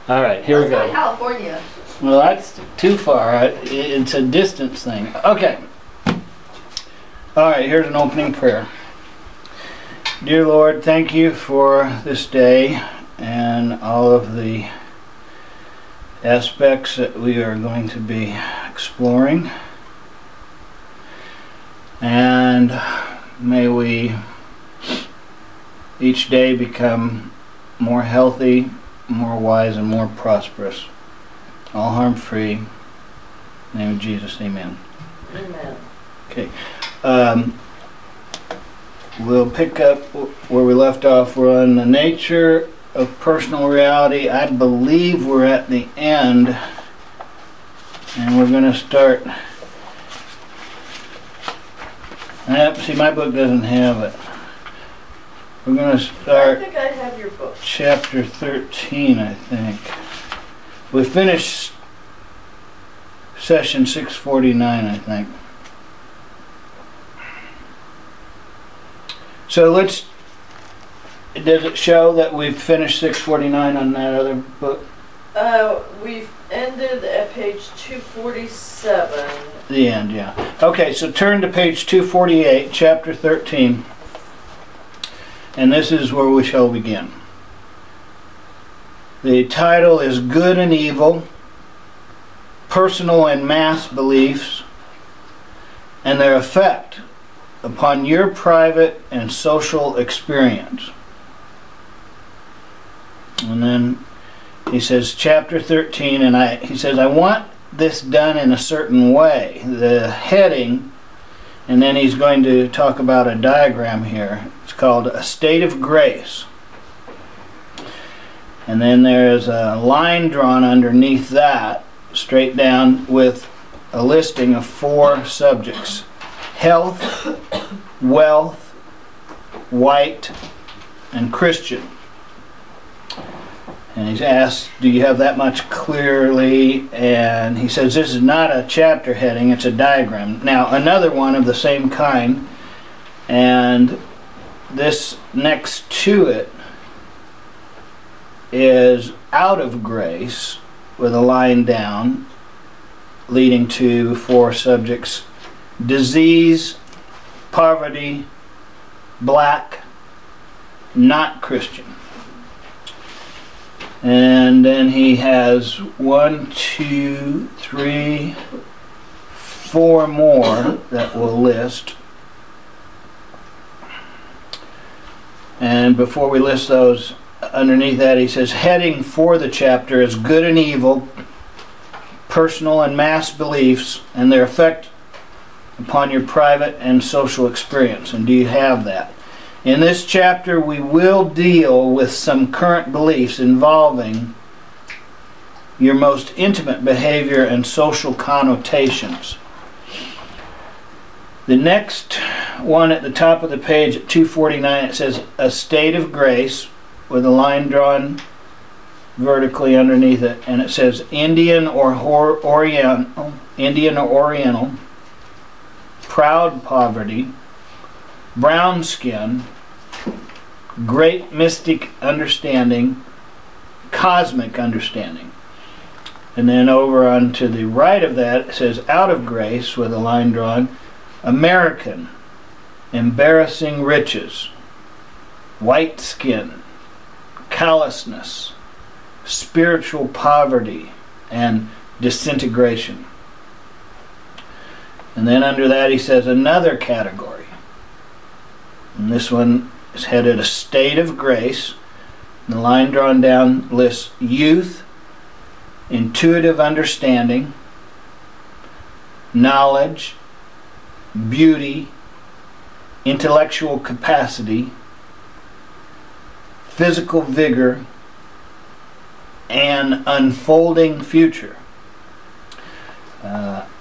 All right, here we go. California. Well, that's too far. It's a distance thing. Okay. All right, here's an opening prayer. Dear Lord, thank you for this day and all of the aspects that we are going to be exploring. And may we each day become more healthy, more wise, and more prosperous. All harm-free. In the name of Jesus, amen. Amen. Okay. We'll pick up where we left off. We're on the nature of personal reality. I believe we're at the end. And we're going to start... see, my book doesn't have it. We're going to start... I think I have your book. Chapter 13, I think. We finished session 649, I think. So let's... Does it show that we've finished 649 on that other book? We've ended at page 247. The end, yeah. Okay, so turn to page 248, chapter 13. And this is where we shall begin. The title is Good and Evil, Personal and Mass Beliefs, and Their Effect upon Your Private and Social Experience. And then he says, chapter 13, and he says, I want this done in a certain way. The heading, and then he's going to talk about a diagram here. It's called A State of Grace. And then there's a line drawn underneath that, straight down, with a listing of 4 subjects. Health, wealth, white, and Christian. And he's asked, do you have that much clearly? And he says, this is not a chapter heading, it's a diagram. Now, another one of the same kind, and this next to it is out of grace, with a line down, leading to 4 subjects. Disease, poverty, black, not Christian. And then he has 1, 2, 3, 4 more that we'll list. And before we list those, underneath that he says, heading for the chapter is Good and Evil, Personal and Mass Beliefs, and Their Effect upon Your Private and Social Experience. And do you have that? In this chapter we will deal with some current beliefs involving your most intimate behavior and social connotations. The next one at the top of the page at 249, it says A State of Grace, with a line drawn vertically underneath it, and it says Indian or Oriental, proud poverty, brown skin, great mystic understanding, cosmic understanding. And then over on to the right of that, it says out of grace, with a line drawn, American, embarrassing riches, white skin, callousness, spiritual poverty, and disintegration. And then under that he says another category. And this one is headed A State of Grace. The line drawn down lists youth, intuitive understanding, knowledge, beauty, intellectual capacity, physical vigor, and unfolding future.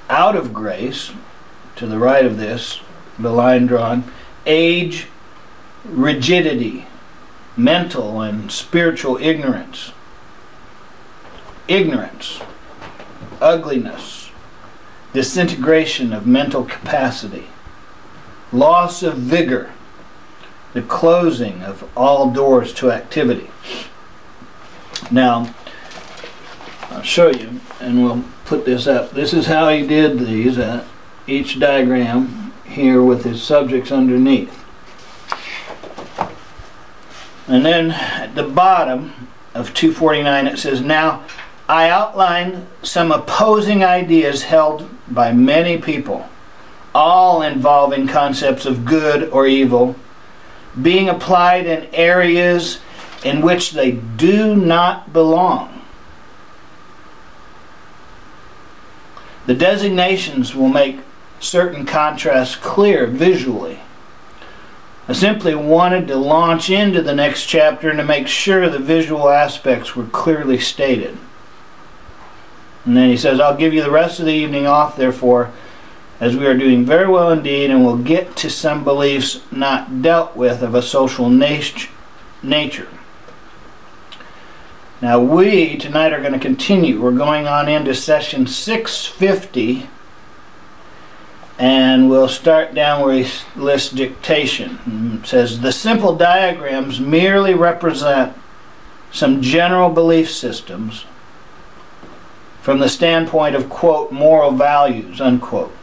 Out of grace, to the right of this, the line drawn, age, rigidity, mental and spiritual ignorance, ugliness, disintegration of mental capacity, loss of vigor, the closing of all doors to activity. Now, I'll show you, and we'll put this up. This is how he did these, each diagram here with his subjects underneath. And then at the bottom of 249 it says, now I outlined some opposing ideas held by many people, all involving concepts of good or evil, being applied in areas in which they do not belong. The designations will make certain contrasts clear visually. I simply wanted to launch into the next chapter and to make sure the visual aspects were clearly stated. And then he says, I'll give you the rest of the evening off, therefore, as we are doing very well indeed, and we'll get to some beliefs not dealt with of a social nature. Now we tonight are going to continue. We're going on into session 650, and we'll start down where he lists dictation. It says, the simple diagrams merely represent some general belief systems from the standpoint of, quote, moral values, unquote.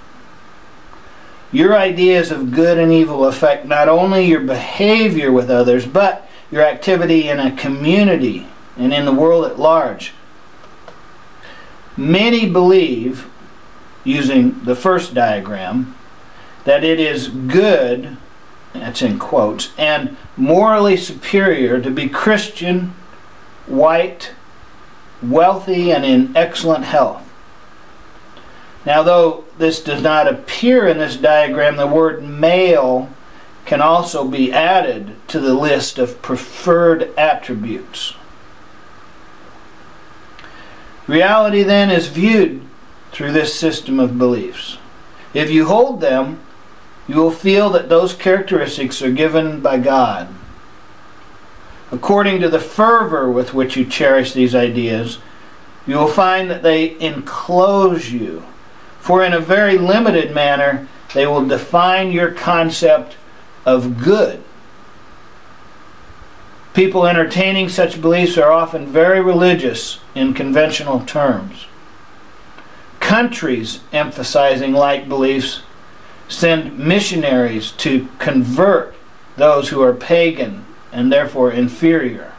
Your ideas of good and evil affect not only your behavior with others, but your activity in a community and in the world at large. Many believe, using the first diagram, that it is good, that's in quotes, and morally superior to be Christian, white, wealthy, and in excellent health. Now, though this does not appear in this diagram, the word male can also be added to the list of preferred attributes. Reality then is viewed through this system of beliefs. If you hold them, you will feel that those characteristics are given by God. According to the fervor with which you cherish these ideas, you will find that they enclose you, for in a very limited manner they will define your concept of good. People entertaining such beliefs are often very religious in conventional terms. Countries emphasizing like beliefs send missionaries to convert those who are pagan and therefore inferior.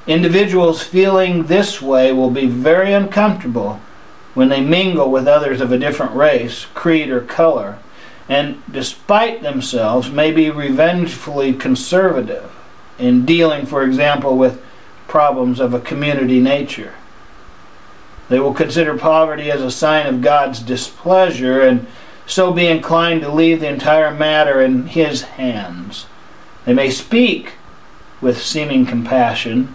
Individuals feeling this way will be very uncomfortable when they mingle with others of a different race, creed, or color, and despite themselves may be revengefully conservative in dealing, for example, with problems of a community nature. They will consider poverty as a sign of God's displeasure and so be inclined to leave the entire matter in His hands. They may speak with seeming compassion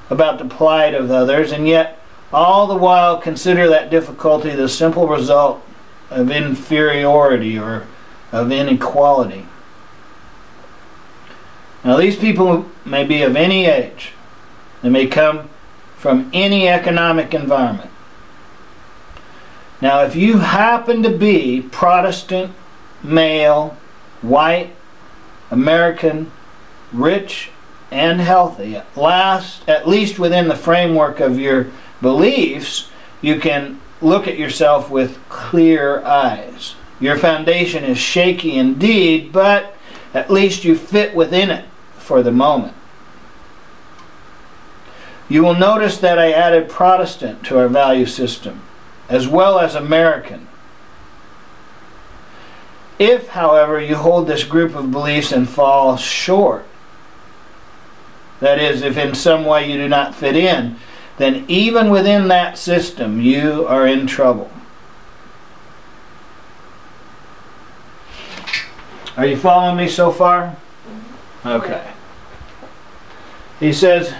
about the plight of others, and yet all the while consider that difficulty the simple result of inferiority or of inequality. Now, these people may be of any age. They may come from any economic environment. Now, if you happen to be Protestant, male, white, American, rich, and healthy, at least within the framework of your beliefs, you can look at yourself with clear eyes. Your foundation is shaky indeed, but at least you fit within it for the moment. You will notice that I added Protestant to our value system, as well as American. If, however, you hold this group of beliefs and fall short, that is, if in some way you do not fit in, then even within that system you are in trouble. Are you following me so far? Okay. He says,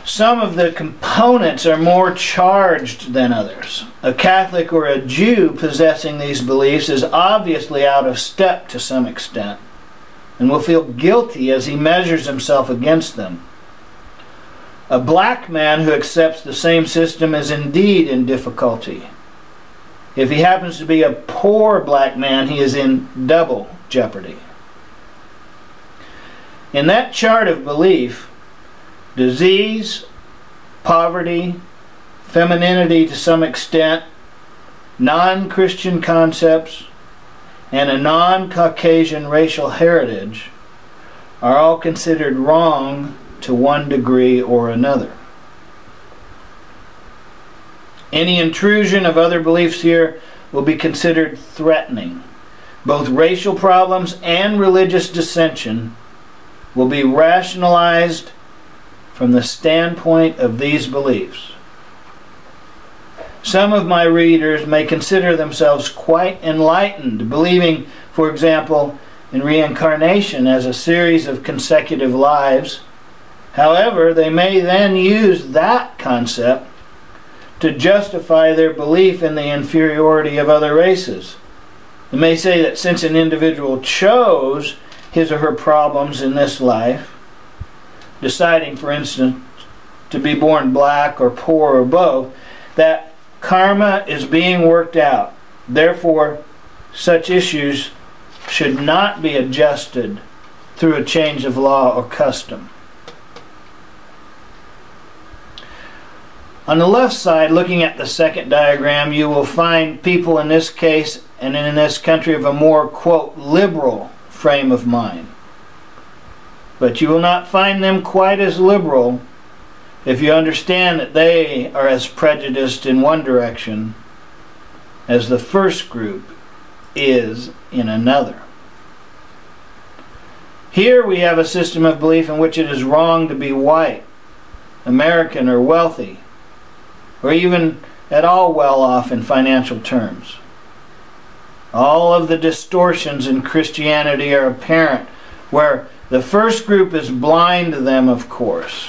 some of the components are more charged than others. A Catholic or a Jew possessing these beliefs is obviously out of step to some extent and will feel guilty as he measures himself against them. A black man who accepts the same system is indeed in difficulty. If he happens to be a poor black man, he is in double jeopardy. In that chart of belief, disease, poverty, femininity to some extent, non-Christian concepts, and a non-Caucasian racial heritage are all considered wrong to one degree or another. Any intrusion of other beliefs here will be considered threatening. Both racial problems and religious dissension will be rationalized from the standpoint of these beliefs. Some of my readers may consider themselves quite enlightened, believing, for example, in reincarnation as a series of consecutive lives. However, they may then use that concept to justify their belief in the inferiority of other races. They may say that since an individual chose his or her problems in this life, deciding, for instance, to be born black or poor or both, that karma is being worked out. Therefore, such issues should not be adjusted through a change of law or custom. On the left side, looking at the second diagram, you will find people in this case and in this country of a more, quote, liberal frame of mind. But you will not find them quite as liberal if you understand that they are as prejudiced in one direction as the first group is in another. Here we have a system of belief in which it is wrong to be white, American, or wealthy, or even at all well off in financial terms. All of the distortions in Christianity are apparent, where the first group is blind to them, of course.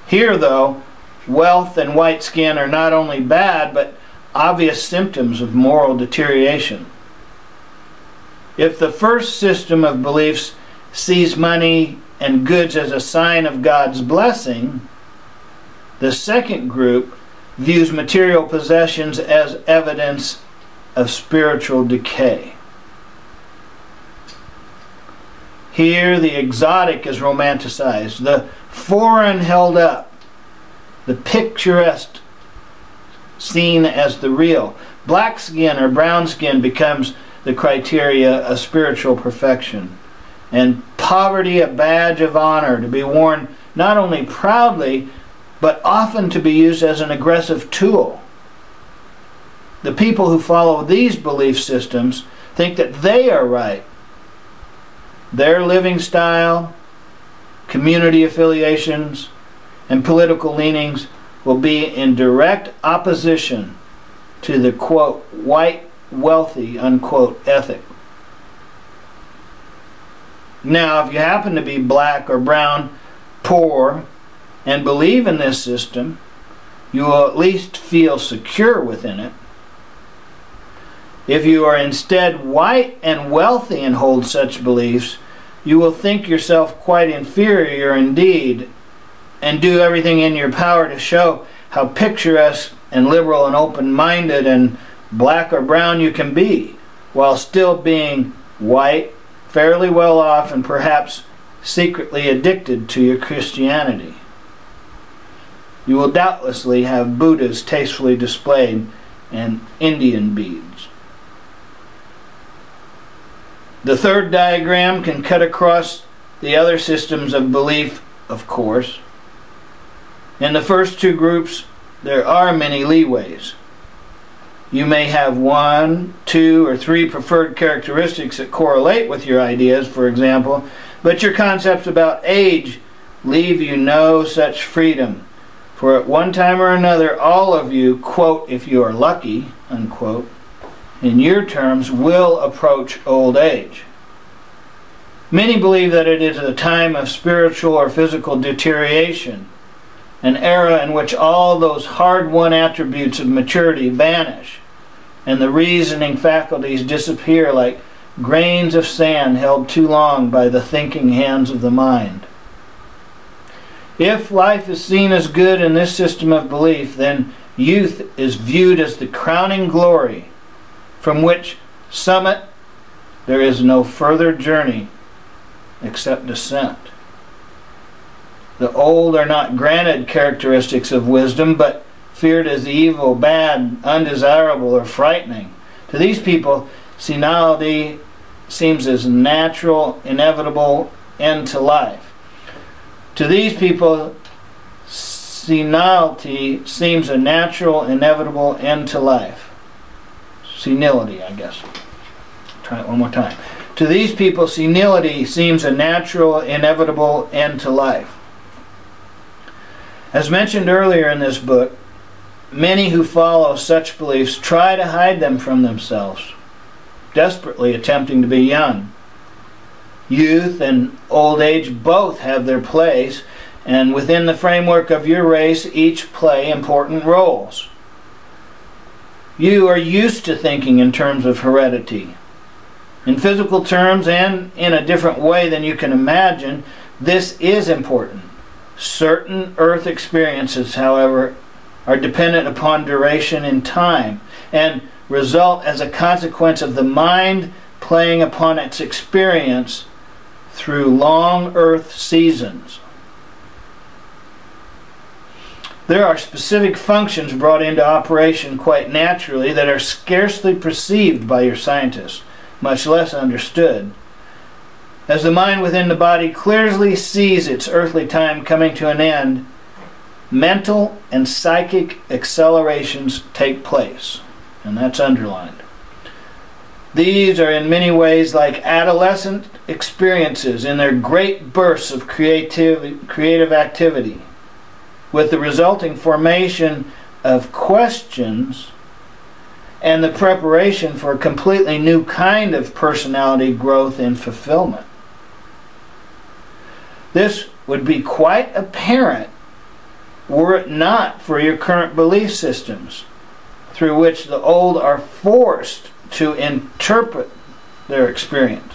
Here, though, wealth and white skin are not only bad, but obvious symptoms of moral deterioration. If the first system of beliefs sees money and goods as a sign of God's blessing, the second group views material possessions as evidence of spiritual decay. Here the exotic is romanticized, the foreign held up, the picturesque seen as the real. Black skin or brown skin becomes the criteria of spiritual perfection, and poverty a badge of honor to be worn not only proudly, but often to be used as an aggressive tool. The people who follow these belief systems think that they are right. Their living style, community affiliations, and political leanings will be in direct opposition to the, quote, white, wealthy, unquote, ethic. Now, if you happen to be black or brown, poor, and believe in this system, you will at least feel secure within it. If you are instead white and wealthy and hold such beliefs, you will think yourself quite inferior indeed, and do everything in your power to show how picturesque and liberal and open-minded and black or brown you can be, while still being white, fairly well off, and perhaps secretly addicted to your Christianity. You will doubtlessly have Buddhas tastefully displayed and Indian beads. The third diagram can cut across the other systems of belief, of course. In the first two groups, there are many leeways. You may have 1, 2, or 3 preferred characteristics that correlate with your ideas, for example, but your concepts about age leave you no such freedom. For at one time or another, all of you, quote, if you are lucky, unquote, in your terms, will approach old age. Many believe that it is a time of spiritual or physical deterioration, an era in which all those hard-won attributes of maturity vanish, and the reasoning faculties disappear like grains of sand held too long by the thinking hands of the mind. If life is seen as good in this system of belief, then youth is viewed as the crowning glory, from which summit there is no further journey except descent. The old are not granted characteristics of wisdom, but feared as evil, bad, undesirable, or frightening. To these people, senility seems as natural, inevitable end to life. To these people, senility seems a natural, inevitable end to life. Senility, I guess. Try it one more time. To these people, senility seems a natural, inevitable end to life. As mentioned earlier in this book, many who follow such beliefs try to hide them from themselves, desperately attempting to be young. Youth and old age both have their place, and within the framework of your race, each play important roles. You are used to thinking in terms of heredity. In physical terms and in a different way than you can imagine, this is important. Certain earth experiences, however, are dependent upon duration in time and result as a consequence of the mind playing upon its experience through long earth seasons. There are specific functions brought into operation quite naturally that are scarcely perceived by your scientists, much less understood. As the mind within the body clearly sees its earthly time coming to an end, mental and psychic accelerations take place, and that's underlined. These are in many ways like adolescent experiences in their great bursts of creative activity, with the resulting formation of questions and the preparation for a completely new kind of personality growth and fulfillment. This would be quite apparent were it not for your current belief systems, through which the old are forced to interpret their experience.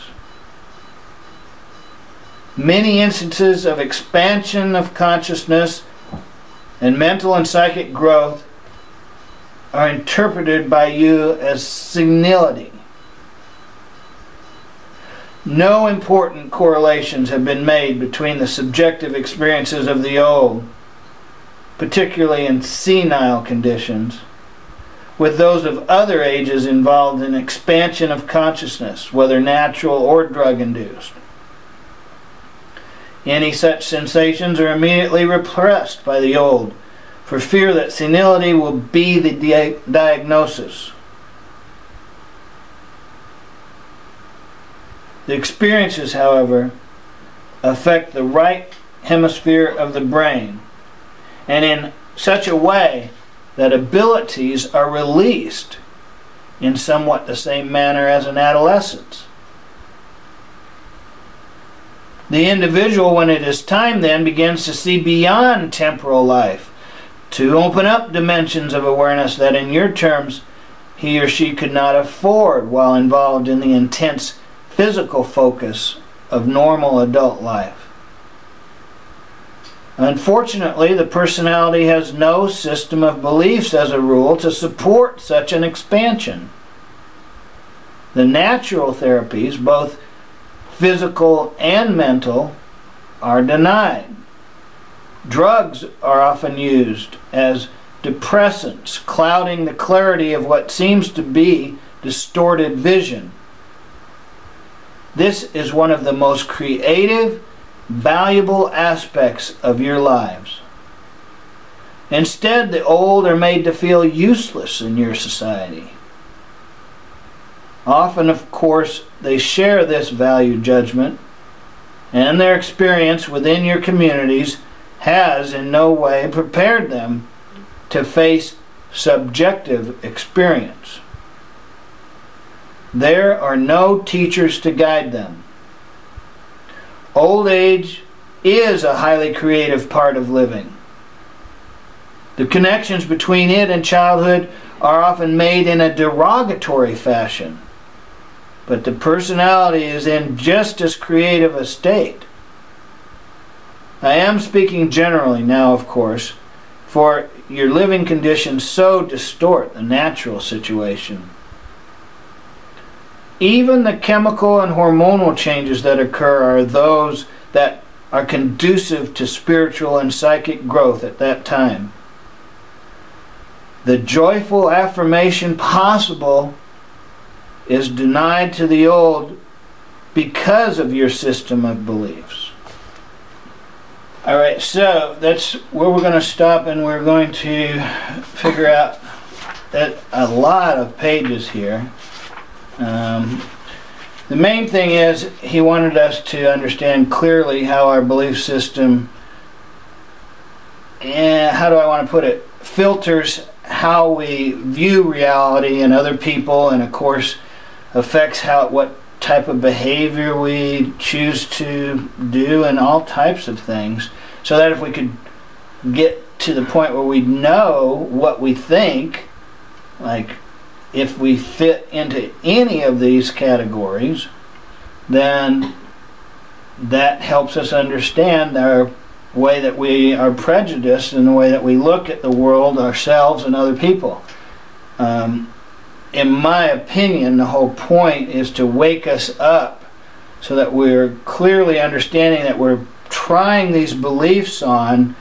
Many instances of expansion of consciousness and mental and psychic growth are interpreted by you as senility. No important correlations have been made between the subjective experiences of the old, particularly in senile conditions, with those of other ages involved in expansion of consciousness, whether natural or drug-induced. Any such sensations are immediately repressed by the old, for fear that senility will be the diagnosis. The experiences, however, affect the right hemisphere of the brain, and in such a way that abilities are released in somewhat the same manner as in adolescence. The individual, when it is time then, begins to see beyond temporal life, to open up dimensions of awareness that in your terms he or she could not afford while involved in the intense physical focus of normal adult life. Unfortunately, the personality has no system of beliefs as a rule to support such an expansion. The natural therapies, both physical and mental, are denied. Drugs are often used as depressants, clouding the clarity of what seems to be distorted vision. This is one of the most creative, valuable aspects of your lives. Instead, the old are made to feel useless in your society. Often, of course, they share this value judgment, and their experience within your communities has in no way prepared them to face subjective experience. There are no teachers to guide them. Old age is a highly creative part of living. The connections between it and childhood are often made in a derogatory fashion, but the personality is in just as creative a state. I am speaking generally now, of course, for your living conditions so distort the natural situation. Even the chemical and hormonal changes that occur are those that are conducive to spiritual and psychic growth at that time. The joyful affirmation possible is denied to the old because of your system of beliefs. Alright, so that's where we're going to stop, and we're going to figure out a lot of pages here. The main thing is he wanted us to understand clearly how our belief system, and how do I want to put it, filters how we view reality and other people, and of course affects what type of behavior we choose to do and all types of things, so that if we could get to the point where we know what we think, like if we fit into any of these categories, then that helps us understand our way that we are prejudiced and the way that we look at the world, ourselves, and other people. In my opinion, the whole point is to wake us up so that we're clearly understanding that we're trying these beliefs on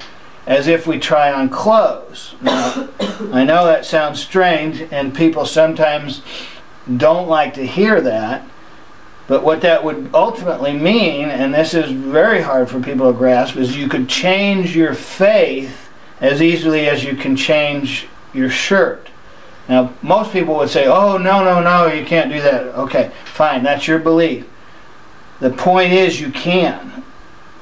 as if we try on clothes. Now, I know that sounds strange, and people sometimes don't like to hear that, but what that would ultimately mean, and this is very hard for people to grasp, is you could change your faith as easily as you can change your shirt. Now, most people would say, oh, no, you can't do that. Okay, fine, that's your belief. The point is you can.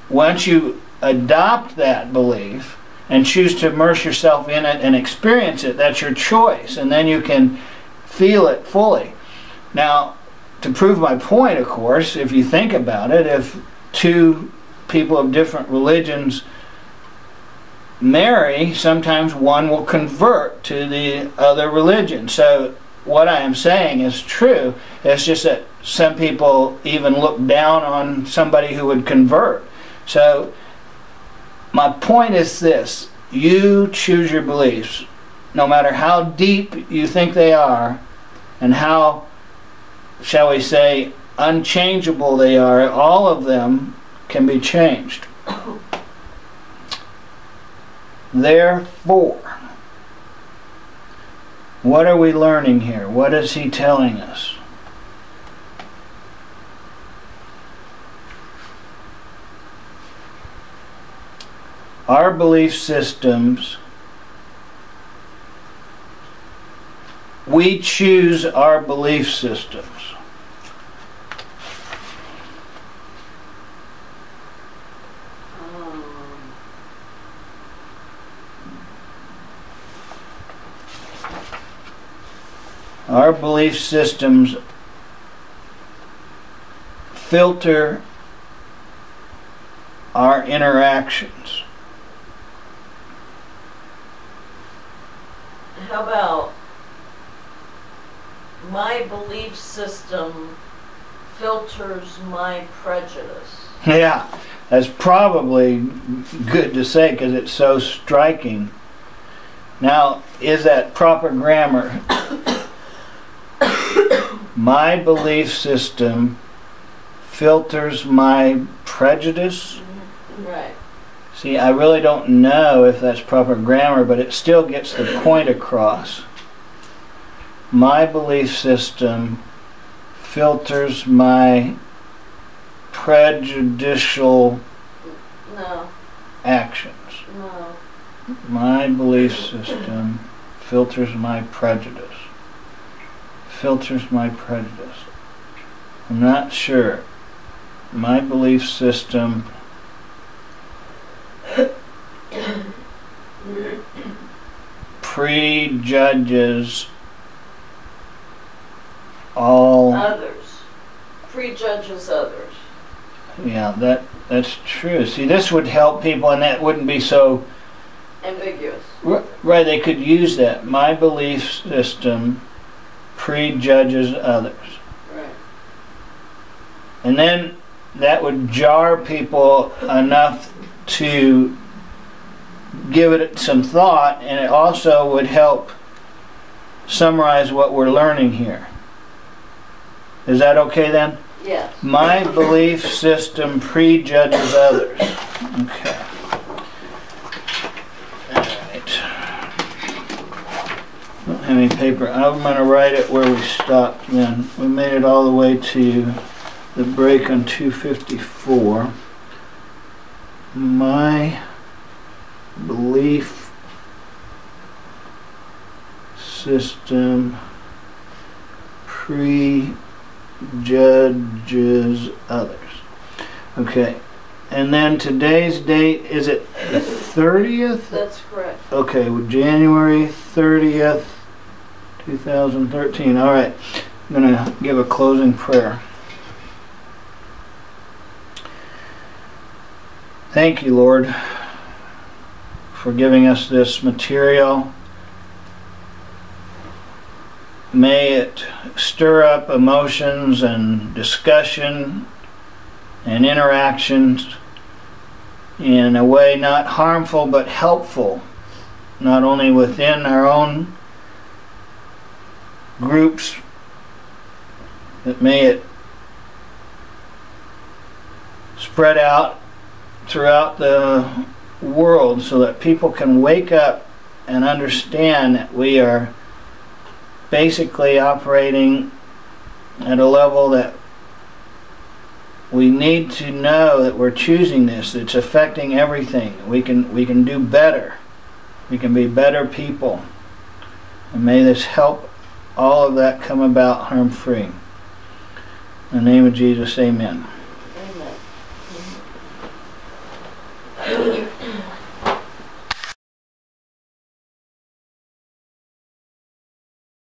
Once you adopt that belief and choose to immerse yourself in it and experience it, that's your choice, and then you can feel it fully. Now, to prove my point, of course, if you think about it, if two people of different religions marry, sometimes one will convert to the other religion. So what I am saying is true. It's just that some people even look down on somebody who would convert. So my point is this: you choose your beliefs, no matter how deep you think they are and how, shall we say, unchangeable they are. All of them can be changed. Therefore, what are we learning here? What is he telling us? Our belief systems, we choose our belief systems. Our belief systems filter our interactions. How about my belief system filters my prejudice? Yeah, that's probably good to say because it's so striking. Now, is that proper grammar? My belief system filters my prejudice? Right. See, I really don't know if that's proper grammar, but it still gets the point across. My belief system filters my prejudicial actions. No. My belief system filters my prejudice. Filters my prejudice. I'm not sure. My belief system prejudges all others. Prejudges others. Yeah, that's true. See, this would help people, and that wouldn't be so ambiguous. Right, they could use that. My belief system prejudges others. Right. And then that would jar people enough to give it some thought, and it also would help summarize what we're learning here. Is that okay then? Yes. My belief system prejudges others. Okay. Alright. Don't have any paper. I'm going to write it where we stopped then. We made it all the way to the break on 254. My belief system prejudges others. Okay. And then today's date, is it the 30th? That's correct. Okay, well, January 30th, 2013. All right. I'm going to give a closing prayer. Thank you, Lord, for giving us this material. May it stir up emotions and discussion and interactions in a way not harmful but helpful, not only within our own groups, but may it spread out throughout the world so that people can wake up and understand that we are basically operating at a level that we need to know that we're choosing this. It's affecting everything. We can do better. We can be better people. And may this help all of that come about harm-free. In the name of Jesus, amen.